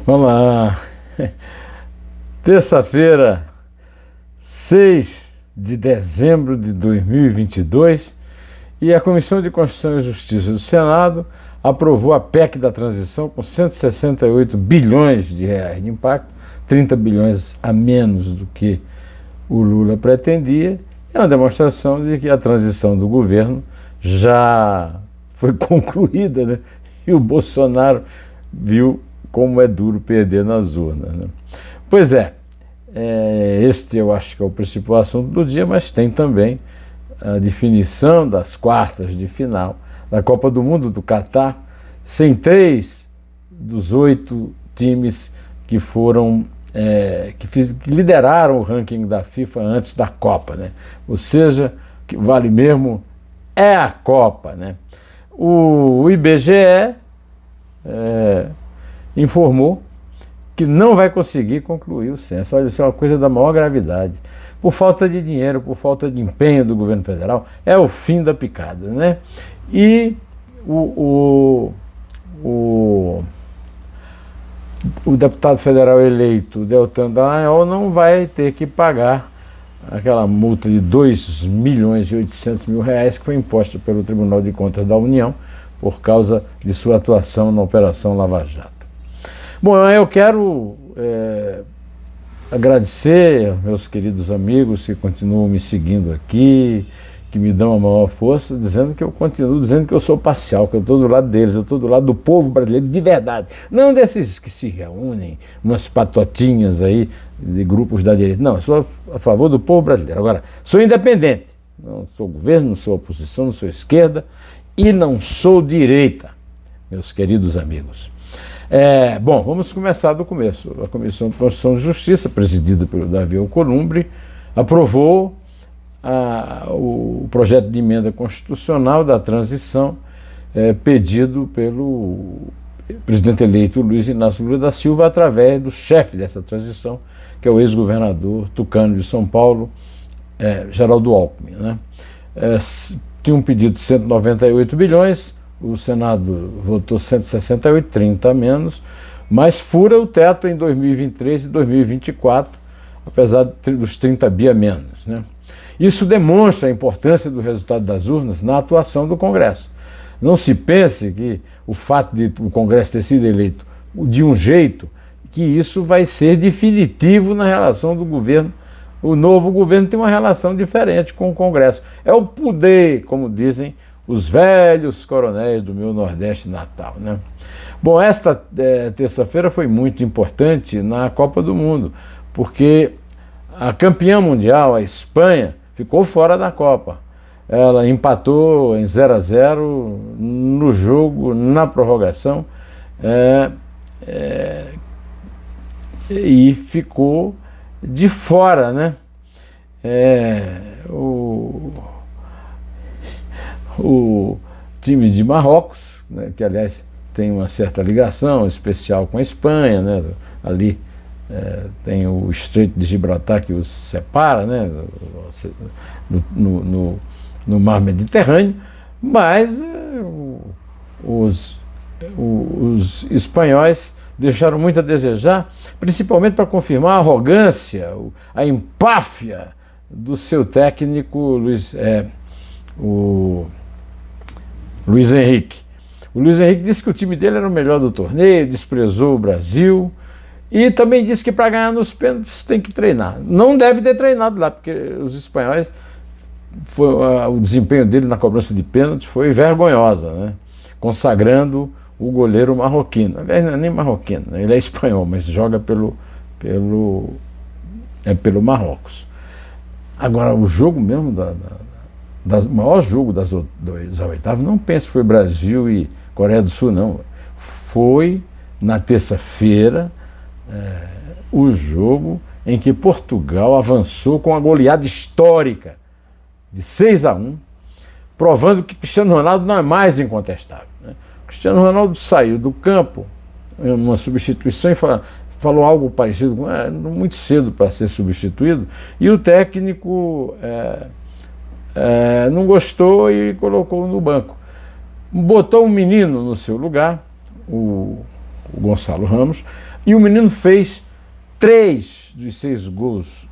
Vamos lá. Terça-feira, 6 de dezembro de 2022, e a Comissão de Constituição e Justiça do Senado aprovou a PEC da transição com 168 bilhões de reais de impacto, 30 bilhões a menos do que o Lula pretendia. É uma demonstração de que a transição do governo já foi concluída, né? E o Bolsonaro viu como é duro perder nas urnas, né? Pois é, este eu acho que é o principal assunto do dia, mas tem também a definição das quartas de final da Copa do Mundo do Catar, sem 3 dos 8 times que foram que lideraram o ranking da FIFA antes da Copa, né? Ou seja, que vale mesmo é a Copa, né? O IBGE informou que não vai conseguir concluir o censo. Olha, isso é uma coisa da maior gravidade. Por falta de dinheiro, por falta de empenho do governo federal, é o fim da picada, né? E o deputado federal eleito, Deltan Dallagnol, não vai ter que pagar aquela multa de 2.800.000 reais que foi imposta pelo Tribunal de Contas da União por causa de sua atuação na Operação Lava Jato. Bom, eu quero agradecer aos meus queridos amigos que continuam me seguindo aqui, que me dão a maior força, dizendo que eu continuo dizendo que eu sou parcial, que eu estou do lado deles, eu estou do lado do povo brasileiro de verdade, não desses que se reúnem, umas patotinhas aí de grupos da direita. Não, eu sou a favor do povo brasileiro. Agora, sou independente, não sou governo, não sou oposição, não sou esquerda e não sou direita, meus queridos amigos. Bom, vamos começar do começo. A Comissão de Constituição e Justiça, presidida pelo Davi Alcolumbre, aprovou o projeto de emenda constitucional da transição pedido pelo presidente eleito Luiz Inácio Lula da Silva através do chefe dessa transição, que é o ex-governador tucano de São Paulo, Geraldo Alckmin, né? Tinha um pedido de 198 bilhões, o Senado votou 168, 30 a menos, mas fura o teto em 2023 e 2024, apesar dos 30 bi a menos, né? Isso demonstra a importância do resultado das urnas na atuação do Congresso. Não se pense que o fato de o Congresso ter sido eleito de um jeito, que isso vai ser definitivo na relação do governo. O novo governo tem uma relação diferente com o Congresso. É o poder, como dizem os velhos coronéis do meu Nordeste natal, né? Bom, esta terça-feira foi muito importante na Copa do Mundo, porque a campeã mundial, a Espanha, ficou fora da Copa. Ela empatou em 0-0 no jogo, na prorrogação, e ficou de fora, né? O time de Marrocos, né, que aliás tem uma certa ligação especial com a Espanha, né? Ali tem o Estreito de Gibraltar que os separa, né? No mar Mediterrâneo, mas os espanhóis deixaram muito a desejar, principalmente para confirmar a arrogância, a empáfia do seu técnico Luiz Henrique. O Luiz Henrique disse que o time dele era o melhor do torneio, desprezou o Brasil e também disse que para ganhar nos pênaltis tem que treinar. Não deve ter treinado lá, porque os espanhóis, o desempenho dele na cobrança de pênaltis foi vergonhosa, né? Consagrando o goleiro marroquino. Aliás, não é nem marroquino, né? Ele é espanhol, mas joga pelo Marrocos. Agora, o jogo mesmo o maior jogo das oitavas, não penso que foi Brasil e Coreia do Sul, não. Foi na terça-feira o jogo em que Portugal avançou com uma goleada histórica de 6-1, provando que Cristiano Ronaldo não é mais incontestável, né? Cristiano Ronaldo saiu do campo em uma substituição e falou algo parecido com muito cedo para ser substituído, e o técnico não gostou e colocou no banco. Botou um menino no seu lugar, o o Gonçalo Ramos, e o menino fez 3 dos 6 gols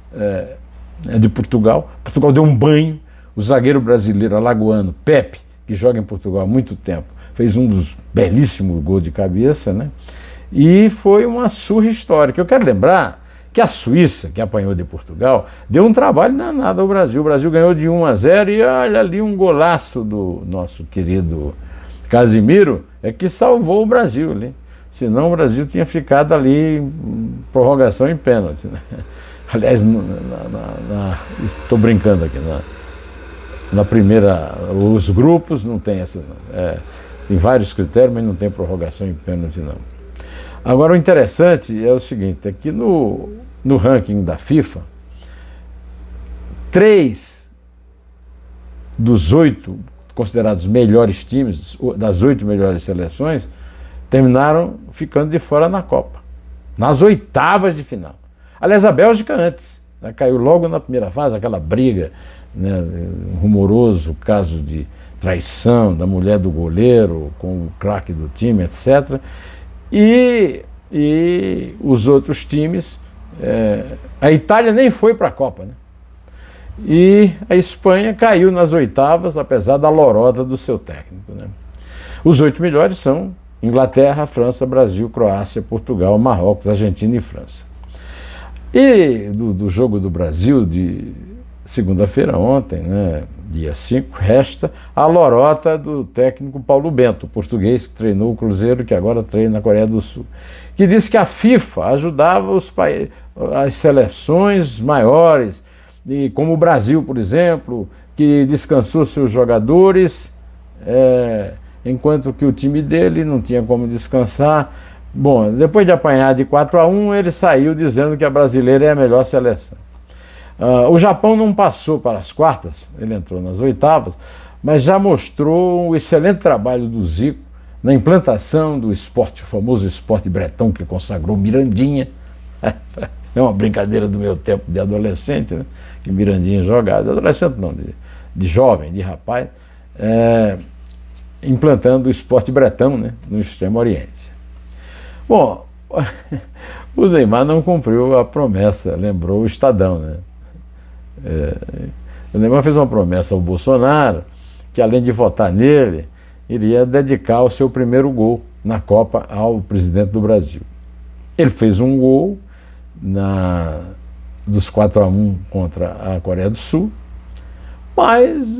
de Portugal. Portugal deu um banho, o zagueiro brasileiro alagoano, Pepe, que joga em Portugal há muito tempo, fez um dos belíssimos gols de cabeça, né? E foi uma surra histórica. Eu quero lembrar que a Suíça, que apanhou de Portugal, deu um trabalho danado ao Brasil. O Brasil ganhou de 1-0 e olha ali um golaço do nosso querido Casimiro, que salvou o Brasil ali. Senão o Brasil tinha ficado ali em prorrogação em pênalti, né? Aliás, estou brincando aqui, na primeira, os grupos não tem essa, tem vários critérios, mas não tem prorrogação em pênalti não. Agora o interessante é o seguinte, é que no ranking da FIFA, 3 dos 8 considerados melhores times, das 8 melhores seleções, terminaram ficando de fora na Copa, nas oitavas de final. Aliás, a Bélgica antes, né, caiu logo na primeira fase, aquela briga, né, um rumoroso caso de traição da mulher do goleiro com o craque do time, etc. E os outros times, a Itália nem foi para a Copa, né? E a Espanha caiu nas oitavas, apesar da lorota do seu técnico, né? Os 8 melhores são Inglaterra, França, Brasil, Croácia, Portugal, Marrocos, Argentina e França. E do jogo do Brasil de segunda-feira ontem, né, dia 5, resta a lorota do técnico Paulo Bento, português que treinou o Cruzeiro, que agora treina na Coreia do Sul, que disse que a FIFA ajudava as seleções maiores, e como o Brasil, por exemplo, que descansou seus jogadores, enquanto que o time dele não tinha como descansar. Bom, depois de apanhar de 4-1, ele saiu dizendo que a brasileira é a melhor seleção. O Japão não passou para as quartas, ele entrou nas oitavas, mas já mostrou um excelente trabalho do Zico na implantação do esporte, o famoso esporte bretão que consagrou Mirandinha. É uma brincadeira do meu tempo de adolescente, né? Que Mirandinha jogava, de adolescente não, de jovem, de rapaz, implantando o esporte bretão, né, no Extremo Oriente. Bom, o Neymar não cumpriu a promessa, lembrou o Estadão, né? O Neymar fez uma promessa ao Bolsonaro que, além de votar nele, iria dedicar o seu primeiro gol na Copa ao presidente do Brasil. Ele fez um gol dos 4-1 contra a Coreia do Sul, mas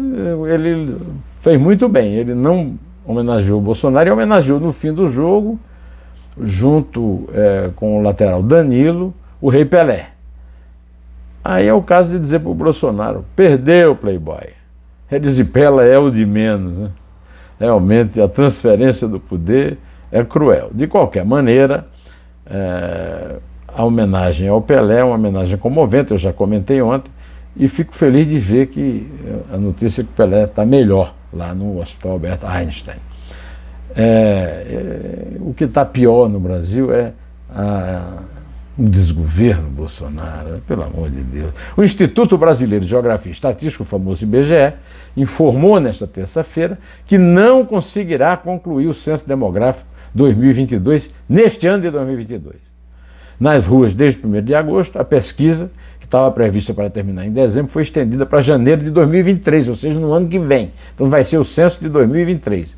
ele fez muito bem. Ele não homenageou o Bolsonaro, ele homenageou no fim do jogo, junto com o lateral Danilo, o Rei Pelé. Aí é o caso de dizer para o Bolsonaro: perdeu, Playboy. Redizipela é o de menos, né? Realmente a transferência do poder é cruel. De qualquer maneira, a homenagem ao Pelé é uma homenagem comovente, eu já comentei ontem, e fico feliz de ver que a notícia é que o Pelé está melhor lá no Hospital Albert Einstein. O que está pior no Brasil é o desgoverno Bolsonaro, pelo amor de Deus. O Instituto Brasileiro de Geografia e Estatística, o famoso IBGE, informou nesta terça-feira que não conseguirá concluir o Censo Demográfico 2022 neste ano de 2022. Nas ruas, desde 1º de agosto, a pesquisa, que estava prevista para terminar em dezembro, foi estendida para janeiro de 2023, ou seja, no ano que vem. Então vai ser o censo de 2023.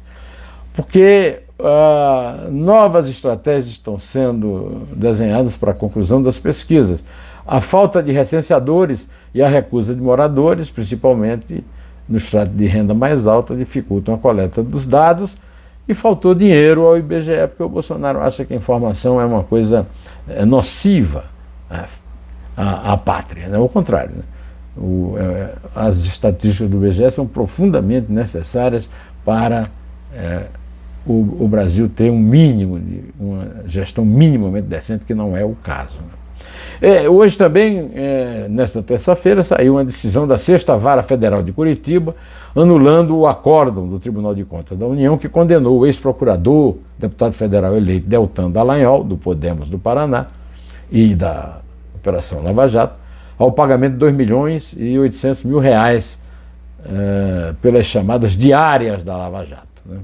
Porque novas estratégias estão sendo desenhadas para a conclusão das pesquisas. A falta de recenseadores e a recusa de moradores, principalmente no extrato de renda mais alta, dificultam a coleta dos dados, e faltou dinheiro ao IBGE, porque o Bolsonaro acha que a informação é uma coisa nociva à pátria, né? Ao contrário, né? As estatísticas do IBGE são profundamente necessárias para o Brasil ter uma gestão minimamente decente, que não é o caso, né? Hoje também, nesta terça-feira, saiu uma decisão da 6ª Vara Federal de Curitiba, anulando o acórdão do Tribunal de Contas da União, que condenou o ex-procurador, deputado federal eleito Deltan Dallagnol, do Podemos do Paraná, e da Operação Lava Jato, ao pagamento de R$2.800.000 pelas chamadas diárias da Lava Jato, né?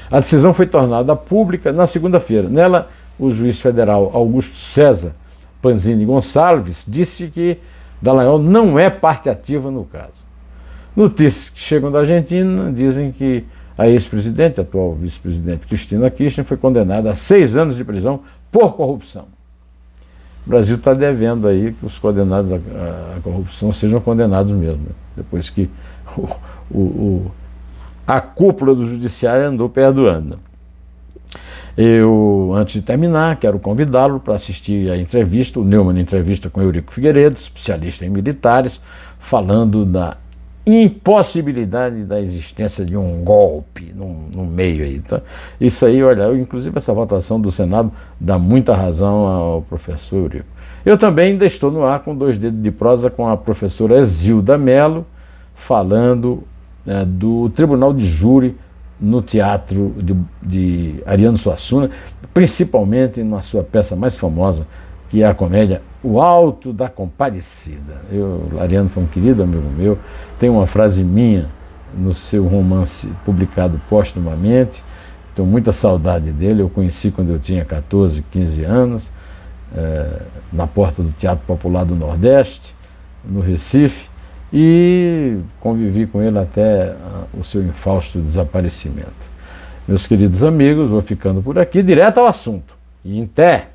A decisão foi tornada pública na segunda-feira. Nela o juiz federal Augusto César Panzini Gonçalves disse que Dallagnol não é parte ativa no caso. Notícias que chegam da Argentina dizem que a ex-presidente, atual vice-presidente Cristina Kirchner, foi condenada a 6 anos de prisão por corrupção. O Brasil está devendo aí que os condenados à corrupção sejam condenados mesmo, depois que a cúpula do judiciário andou perdoando. Eu, antes de terminar, quero convidá-lo para assistir a entrevista, o Neumann entrevista com Eurico Figueiredo, especialista em militares, falando da impossibilidade da existência de um golpe no meio aí. Tá? Isso aí, olha, inclusive essa votação do Senado dá muita razão ao professor Eurico. Eu também ainda estou no ar com 2 dedos de prosa com a professora Exilda Mello, falando do Tribunal de Júri no teatro de Ariano Suassuna, principalmente na sua peça mais famosa, que é a comédia O Alto da Compadecida. Ariano foi um querido amigo meu, tem uma frase minha no seu romance publicado postumamente, tenho muita saudade dele, eu conheci quando eu tinha 14, 15 anos, na porta do Teatro Popular do Nordeste, no Recife, e convivi com ele até o seu infausto desaparecimento. Meus queridos amigos, vou ficando por aqui, direto ao assunto. E em té!